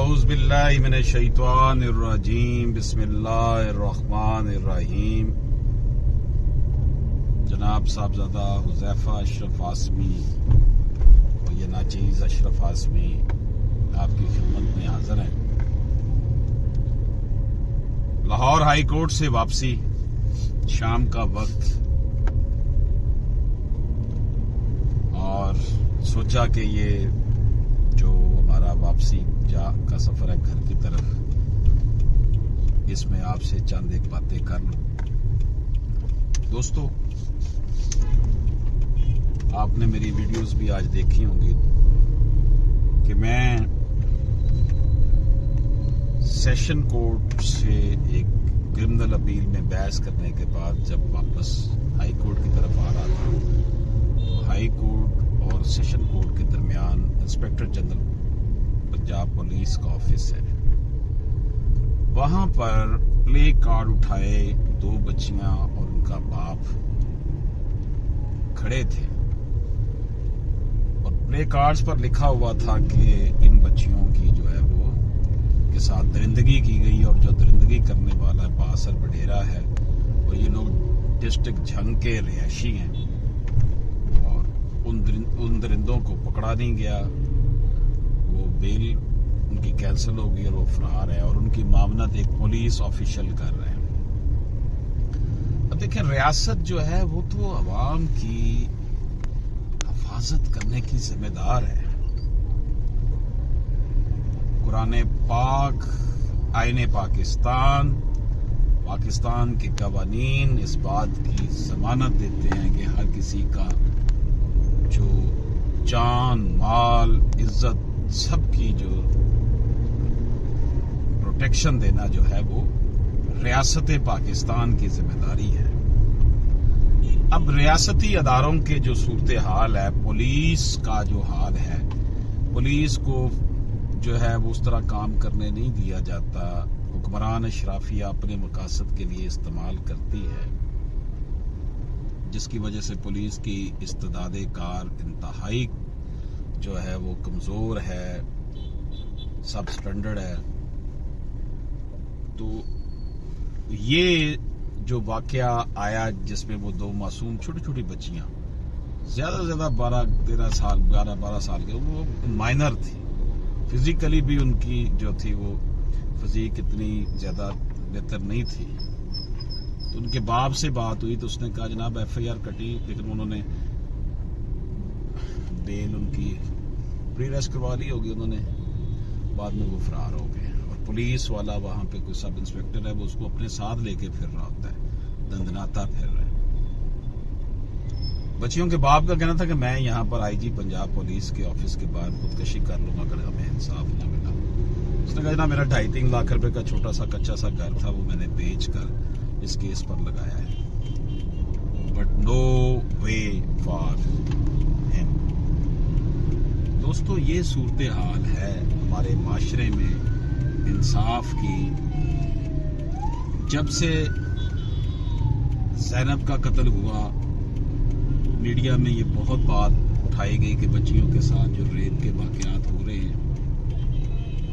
औज़ु बिल्लाहि मिनश्शैतानिर्रजीम बिस्मिल्लाहिर्रहमानिर्रहीम। जनाब साहबजादा हुज़ैफा अशरफ आसमी और ये नाचीज़ अशरफ आसमी आपकी खिदमत में हाजिर हैं। लाहौर हाई कोर्ट से वापसी, शाम का वक्त, और सोचा कि ये जो हमारा वापसी का सफर है घर की तरफ, इसमें आपसे चंद एक बातें कर लूं। दोस्तों, आपने मेरी वीडियोस भी आज देखी होंगी कि मैं सेशन कोर्ट से एक क्रिमिनल अपील में बहस करने के बाद जब वापस हाई कोर्ट की तरफ आ रहा था, तो हाई कोर्ट और सेशन कोर्ट के दरमियान इंस्पेक्टर जनरल पंजाब पुलिस का ऑफिस है। वहां पर प्ले कार्ड उठाए दो बच्चियां और उनका बाप खड़े थे और प्ले कार्ड्स पर लिखा हुआ था कि इन बच्चियों की जो है वो के साथ दरिंदगी की गई, और जो दरिंदगी करने वाला बासर बडेरा है और ये लोग डिस्ट्रिक्ट झंग के रिहायशी हैं, और उन दरिंदों को पकड़ा नहीं गया, वो बेल उनकी कैंसिल हो गई और वो फरार है, और उनकी मामनत एक पुलिस ऑफिशियल कर रहे हैं। अब देखिए, रियासत जो है वो तो अवाम की हिफाजत करने की जिम्मेदार है। कुरान पाक, आईने पाकिस्तान के कवानीन इस बात की जमानत देते हैं कि हर किसी का जो जान, माल, इज्जत, सबकी जो प्रोटेक्शन देना जो है वो रियासत पाकिस्तान की जिम्मेदारी है। अब रियासती अदारों के जो सूरत हाल है, पुलिस का जो हाल है, पुलिस को जो है वो उस तरह काम करने नहीं दिया जाता। हुक्मरान अशराफिया अपने मकासद के लिए इस्तेमाल करती है, जिसकी वजह से पुलिस की इस्तेदाद कार इंतहाई जो है वो कमजोर है, सब स्टैंडर्ड है। तो ये जो वाकया आया जिसमें वो दो मासूम छोटी छोटी बच्चियां, ज्यादा से ज्यादा 12 साल के, वो माइनर थी, फिजिकली भी उनकी जो थी वो फिजिक इतनी ज्यादा बेहतर नहीं थी। तो उनके बाप से बात हुई तो उसने कहा जनाब FIR कटी, लेकिन उन्होंने बेल उनकी प्री अरेस्ट करवा ली होगी उन्होंने, बाद में वो फरार हो गए। और पुलिस वाला वहां पे कोई सब इंस्पेक्टर है, वो उसको अपने साथ लेके फिर रहा होता है, दंदनाता फिर रहा है। बच्चियों के बाप का कहना था कि मैं यहाँ पर IG पंजाब पुलिस के ऑफिस के बाहर खुदकशी कर लूंगा अगर हमें इंसाफ न मिला। उसने कहा ना, मेरा 2.5-3 लाख रुपए का छोटा सा कच्चा सा घर था, वो मैंने बेच कर इस केस पर लगाया है, but no way for him. दोस्तों, ये सूरत हाल है हमारे माशरे में इंसाफ की। जब से ज़ैनब का कत्ल हुआ, मीडिया में ये बहुत बात उठाई गई कि बच्चियों के साथ जो रेप के वाकयात हो रहे हैं,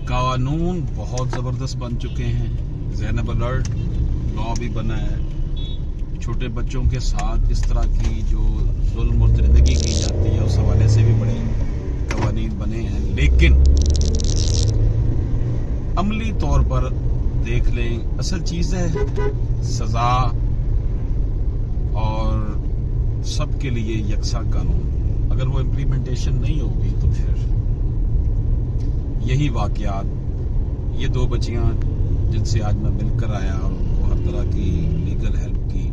कानून बहुत जबरदस्त बन चुके हैं, ज़ैनब अलर्ट लॉ भी बना है, छोटे बच्चों के साथ इस तरह की जो जुल्म और दरिंदगी की जाती है उस हवाले से भी बड़े कवानीन बने हैं। लेकिन अमली तौर पर देख लें, असल चीज है सजा और सबके लिए यकसा कानून। अगर वो इम्प्लीमेंटेशन नहीं होगी तो फिर यही वाकयात, ये दो बच्चियां जिनसे आज मैं मिलकर आया और उनको हर तरह की लीगल हेल्प की,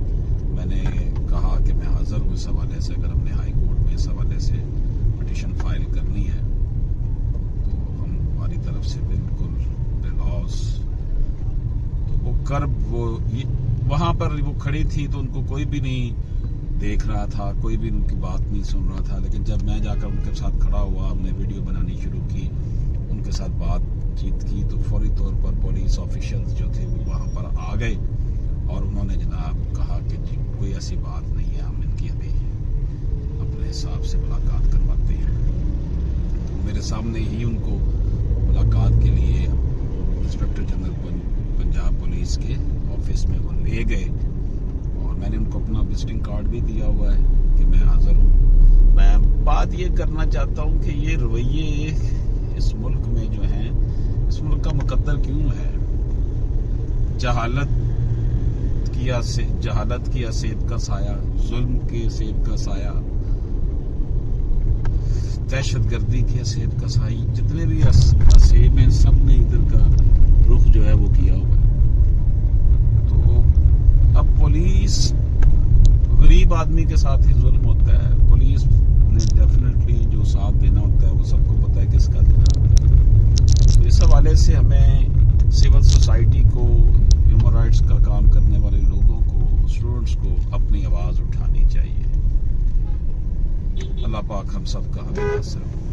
मैंने कहा कि मैं हाजिर हूँ इस हवाले से। अगर हमने हाई कोर्ट में इस हवाले से पिटीशन फाइल करनी है तो हम हमारी तरफ से बिल्कुल बेलॉस, तो वो कर वो वहां पर वो खड़ी थी तो उनको कोई भी नहीं देख रहा था, कोई भी उनकी बात नहीं सुन रहा था। लेकिन जब मैं जाकर उनके साथ खड़ा हुआ, हमने वीडियो बनानी शुरू की, उनके साथ बातचीत की, तो फौरी तौर पर पुलिस ऑफिशियल्स जो थे वो वहां पर आ गए और उन्होंने जनाब कहा कि जी कोई ऐसी बात नहीं है, हम इनकी अभी अपने हिसाब से मुलाकात करवाते हैं। तो मेरे सामने ही उनको मुलाकात के लिए پولیس کے آفس میں وہ لے گئے اور میں نے ان کو اپنا وزٹنگ کارڈ بھی دیا ہوا ہے کہ میں حاضر ہوں. میں بات یہ کرنا چاہتا ہوں کہ یہ رویے اس ملک میں جو ہیں، اس ملک کا مقدر کیوں ہے؟ جہالت کی اسیب کا سایہ، ظلم کے اسیب کا سایہ، دہشت گردی کے اسیب کا سایہ، جتنے بھی اسیب ہیں سب نے ادھر کا رخ جو ہے وہ کیا ہوا ہے. تو اب پولیس، غریب آدمی کے ساتھ ہی ظلم ہوتا ہے. پولیس نے ڈیفینیٹلی جو ساتھ دینا ہوتا ہے وہ سب کو پتہ ہے کس کا دینا ہوتا ہے. تو اس حوالے سے ہمیں سول سوسائٹی کو، ہیومن رائٹس کا کام کرنے والے لوگوں کو، اسٹوڈنٹس کو اپنی آواز اٹھانی چاہیے. اللہ پاک ہم سب کا ہمیں ناصر ہو.